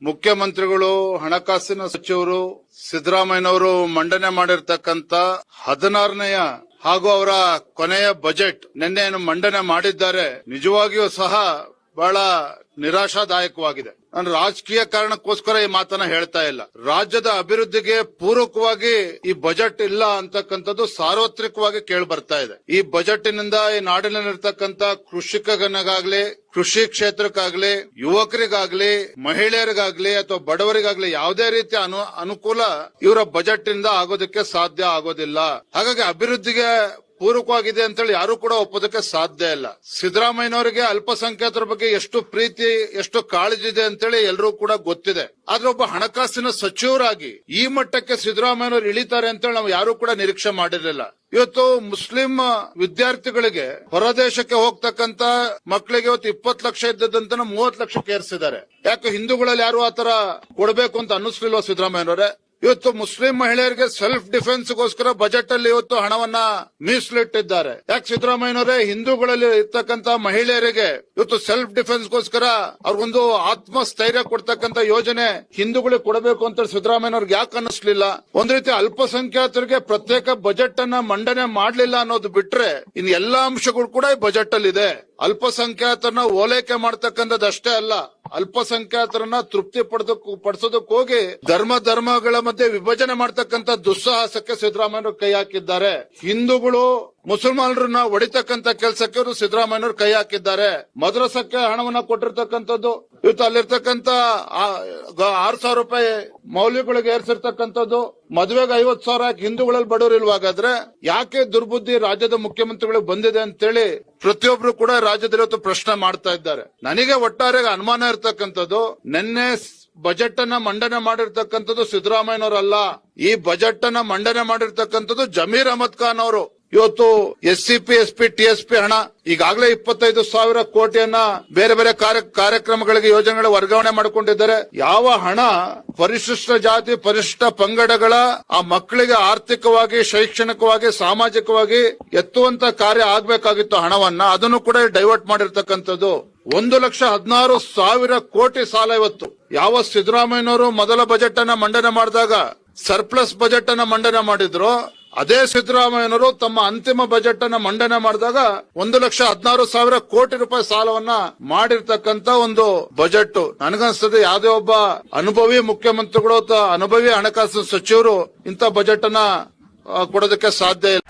ಮುಖ್ಯಮಂತ್ರಿಗಳು, ಹಣಕಾಸಿನ ಸಚಿವರು ಸಿದ್ದರಾಮಯ್ಯನವರು ಮಂಡನೆ ಮಾಡಿರ್ತಕ್ಕಂತ 16ನೇ ಹಾಗೂ ಅವರ ಕೊನೆಯ ಬಜೆಟ್ ನಿನ್ನೆ ಮಂಡನೆ ಮಾಡಿದ್ದಾರೆ. ನಿಜವಾಗಿಯೂ ಸಹ ಬಹಳ ನಿರಾಶಾದಾಯಕವಾಗಿದೆ. ನಾನು ರಾಜಕೀಯ ಕಾರಣಕ್ಕೋಸ್ಕರ ಈ ಮಾತನ್ನ ಹೇಳ್ತಾ ಇಲ್ಲ. ರಾಜ್ಯದ ಅಭಿವೃದ್ಧಿಗೆ ಪೂರಕವಾಗಿ ಈ ಬಜೆಟ್ ಇಲ್ಲ ಅಂತಕ್ಕಂಥದ್ದು ಸಾರ್ವತ್ರಿಕವಾಗಿ ಕೇಳಿ ಬರ್ತಾ ಇದೆ. ಈ ಬಜೆಟ್ನಿಂದ ಈ ನಾಡಿನಲ್ಲಿರ್ತಕ್ಕಂಥ ಕೃಷಿಕನಿಗಾಗ್ಲಿ, ಕೃಷಿ ಕ್ಷೇತ್ರಕ್ಕಾಗ್ಲಿ, ಯುವಕರಿಗಾಗ್ಲಿ, ಮಹಿಳೆಯರಿಗಾಗ್ಲಿ ಅಥವಾ ಬಡವರಿಗಾಗ್ಲಿ ಯಾವುದೇ ರೀತಿಯ ಅನುಕೂಲ ಇವರ ಬಜೆಟ್ ನಿಂದ ಆಗೋದಕ್ಕೆ ಸಾಧ್ಯ ಆಗೋದಿಲ್ಲ. ಹಾಗಾಗಿ ಅಭಿವೃದ್ಧಿಗೆ ಪೂರಕವಾಗಿದೆ ಅಂತೇಳಿ ಯಾರು ಕೂಡ ಒಪ್ಪೋದಕ್ಕೆ ಸಾಧ್ಯ ಇಲ್ಲ. ಸಿದ್ದರಾಮಯ್ಯನವರಿಗೆ ಅಲ್ಪಸಂಖ್ಯಾತರ ಬಗ್ಗೆ ಎಷ್ಟು ಪ್ರೀತಿ, ಎಷ್ಟು ಕಾಳಜಿ ಇದೆ ಅಂತೇಳಿ ಎಲ್ಲರೂ ಕೂಡ ಗೊತ್ತಿದೆ. ಆದ್ರೆ ಒಬ್ಬ ಹಣಕಾಸಿನ ಸಚಿವರಾಗಿ ಈ ಮಟ್ಟಕ್ಕೆ ಸಿದ್ದರಾಮಯ್ಯನವರು ಇಳಿತಾರೆ ಅಂತೇಳಿ ನಾವು ಯಾರು ಕೂಡ ನಿರೀಕ್ಷೆ ಮಾಡಿರಲಿಲ್ಲ. ಇವತ್ತು ಮುಸ್ಲಿಂ ವಿದ್ಯಾರ್ಥಿಗಳಿಗೆ ಹೊರದೇಶಕ್ಕೆ ಹೋಗ್ತಕ್ಕಂತ ಮಕ್ಕಳಿಗೆ ಇವತ್ತು 20 ಲಕ್ಷ ಇದ್ದದಂತ 30 ಲಕ್ಷಕ್ಕೆ ಏರಿಸಿದ್ದಾರೆ. ಯಾಕೆ ಹಿಂದೂಗಳಲ್ಲಿ ಯಾರು ಆತರ ಕೊಡಬೇಕು ಅಂತ ಅನ್ನಿಸ್ಲಿಲ್ವಾ ಸಿದ್ದರಾಮಯ್ಯನವರೇ? ಇವತ್ತು ಮುಸ್ಲಿಂ ಮಹಿಳೆಯರಿಗೆ ಸೆಲ್ಫ್ ಡಿಫೆನ್ಸ್ಗೋಸ್ಕರ ಬಜೆಟ್ ಅಲ್ಲಿ ಇವತ್ತು ಹಣವನ್ನ ಮೀಸಲಿಟ್ಟಿದ್ದಾರೆ. ಯಾಕೆ ಸಿದ್ದರಾಮಯ್ಯನವರೇ ಹಿಂದೂಗಳಲ್ಲಿ ಇರ್ತಕ್ಕಂತ ಮಹಿಳೆಯರಿಗೆ ಇವತ್ತು ಸೆಲ್ಫ್ ಡಿಫೆನ್ಸ್ಗೋಸ್ಕರ ಅವ್ರಿಗೊಂದು ಆತ್ಮಸ್ಥೈರ್ಯ ಕೊಡ್ತಕ್ಕಂತ ಯೋಜನೆ ಹಿಂದೂಗಳಿಗೆ ಕೊಡಬೇಕು ಅಂತ ಸಿದ್ದರಾಮಯ್ಯನವ್ರಿಗೆ ಯಾಕೆ ಅನ್ನಿಸ್ಲಿಲ್ಲ? ಒಂದ್ ರೀತಿ ಅಲ್ಪಸಂಖ್ಯಾತರಿಗೆ ಪ್ರತ್ಯೇಕ ಬಜೆಟ್ ಅನ್ನ ಮಂಡನೆ ಮಾಡ್ಲಿಲ್ಲ ಅನ್ನೋದು ಬಿಟ್ರೆ ಇನ್ ಎಲ್ಲಾ ಅಂಶಗಳು ಕೂಡ ಈ ಬಜೆಟ್ ಅಲ್ಲಿ ಇದೆ. ಅಲ್ಪಸಂಖ್ಯಾತರನ್ನ ಓಲೈಕೆ ಮಾಡ್ತಕ್ಕಂಥದ್ದು ಅಷ್ಟೇ ಅಲ್ಲ, ಅಲ್ಪಸಂಖ್ಯಾತರನ್ನ ತೃಪ್ತಿ ಪಡಿಸೋದಕ್ಕೆ ಹೋಗಿ ಧರ್ಮಗಳ ಮಧ್ಯೆ ವಿಭಜನೆ ಮಾಡ್ತಕ್ಕಂಥ ದುಸ್ಸಾಹಸಕ್ಕೆ ಸಿದ್ದರಾಮಯ್ಯನವರು ಕೈ ಹಾಕಿದ್ದಾರೆ. ಹಿಂದೂಗಳು ಮುಸಲ್ಮಾನರನ್ನ ಹೊಡಿತಕ್ಕಂತ ಕೆಲಸಕ್ಕೆ ಅವರು ಸಿದ್ದರಾಮಯ್ಯನವರು ಕೈ ಹಾಕಿದ್ದಾರೆ. ಮದ್ರಸಕ್ಕೆ ಹಣವನ್ನ ಕೊಟ್ಟಿರ್ತಕ್ಕಂಥದ್ದು, ಇವತ್ತು ಅಲ್ಲಿರ್ತಕ್ಕಂಥ 6,000 ರೂಪಾಯಿ ಮೌಲ್ಯಗಳಿಗೆ ಏರ್ಸಿರ್ತಕ್ಕಂಥದ್ದು, ಮದುವೆಗೆ 50,000 ಹಿಂದೂಗಳಲ್ಲಿ ಬಡವರು ಇಲ್ವಾಗಾದ್ರೆ ಯಾಕೆ ದುರ್ಬುದ್ಧಿ ರಾಜ್ಯದ ಮುಖ್ಯಮಂತ್ರಿಗಳಿಗೆ ಬಂದಿದೆ ಅಂತೇಳಿ ಪ್ರತಿಯೊಬ್ರು ಕೂಡ ರಾಜ್ಯದಲ್ಲಿ ಇವತ್ತು ಪ್ರಶ್ನೆ ಮಾಡ್ತಾ ಇದ್ದಾರೆ. ನನಗೆ ಒಟ್ಟಾರೆ ಅನುಮಾನ ಇರ್ತಕ್ಕಂಥದ್ದು, ನಿನ್ನೆ ಬಜೆಟ್ ಅನ್ನ ಮಂಡನೆ ಮಾಡಿರ್ತಕ್ಕಂಥದ್ದು ಸಿದ್ದರಾಮಯ್ಯನವರಲ್ಲ. ಈ ಬಜೆಟ್ ಅನ್ನ ಮಂಡನೆ ಮಾಡಿರ್ತಕ್ಕಂಥದ್ದು ಜಮೀರ್ ಅಹಮದ್ ಖಾನ್ ಅವರು. ಇವತ್ತು SCP, SP, TSP ಹಣ ಈಗಾಗಲೇ 25,000 ಕೋಟಿಯನ್ನ ಬೇರೆ ಬೇರೆ ಕಾರ್ಯಕ್ರಮಗಳಿಗೆ ಯೋಜನೆಗಳ ವರ್ಗಾವಣೆ ಮಾಡಿಕೊಂಡಿದ್ದಾರೆ. ಯಾವ ಹಣ ಪರಿಶಿಷ್ಟ ಜಾತಿ, ಪರಿಶಿಷ್ಟ ಪಂಗಡಗಳ ಆ ಮಕ್ಕಳಿಗೆ ಆರ್ಥಿಕವಾಗಿ, ಶೈಕ್ಷಣಿಕವಾಗಿ, ಸಾಮಾಜಿಕವಾಗಿ ಎತ್ತುವಂತ ಕಾರ್ಯ ಆಗ್ಬೇಕಾಗಿತ್ತು ಹಣವನ್ನ, ಅದನ್ನು ಕೂಡ ಡೈವರ್ಟ್ ಮಾಡಿರ್ತಕ್ಕಂಥದ್ದು. 1,16,000 ಕೋಟಿ ಸಾಲ ಇವತ್ತು. ಯಾವ ಸಿದ್ದರಾಮಯ್ಯನವರು ಮೊದಲ ಬಜೆಟ್ ಅನ್ನ ಮಂಡನೆ ಮಾಡಿದಾಗ ಸರ್ಪ್ಲಸ್ ಬಜೆಟ್ ಅನ್ನ ಮಂಡನೆ ಮಾಡಿದ್ರು, ಅದೇ ಸಿದ್ದರಾಮಯ್ಯನವರು ತಮ್ಮ ಅಂತಿಮ ಬಜೆಟ್ ಅನ್ನ ಮಂಡನೆ ಮಾಡಿದಾಗ 1,16,000 ಕೋಟಿ ರೂಪಾಯಿ ಸಾಲವನ್ನ ಮಾಡಿರ್ತಕ್ಕಂತ ಒಂದು ಬಜೆಟ್. ನನಗನ್ಸ್ತದೆ ಯಾವುದೇ ಒಬ್ಬ ಅನುಭವಿ ಮುಖ್ಯಮಂತ್ರಿಗಳು ಅಥವಾ ಅನುಭವಿ ಹಣಕಾಸು ಸಚಿವರು ಇಂಥ ಬಜೆಟ್ ಅನ್ನ ಕೊಡೋದಕ್ಕೆ ಸಾಧ್ಯ ಇಲ್ಲ.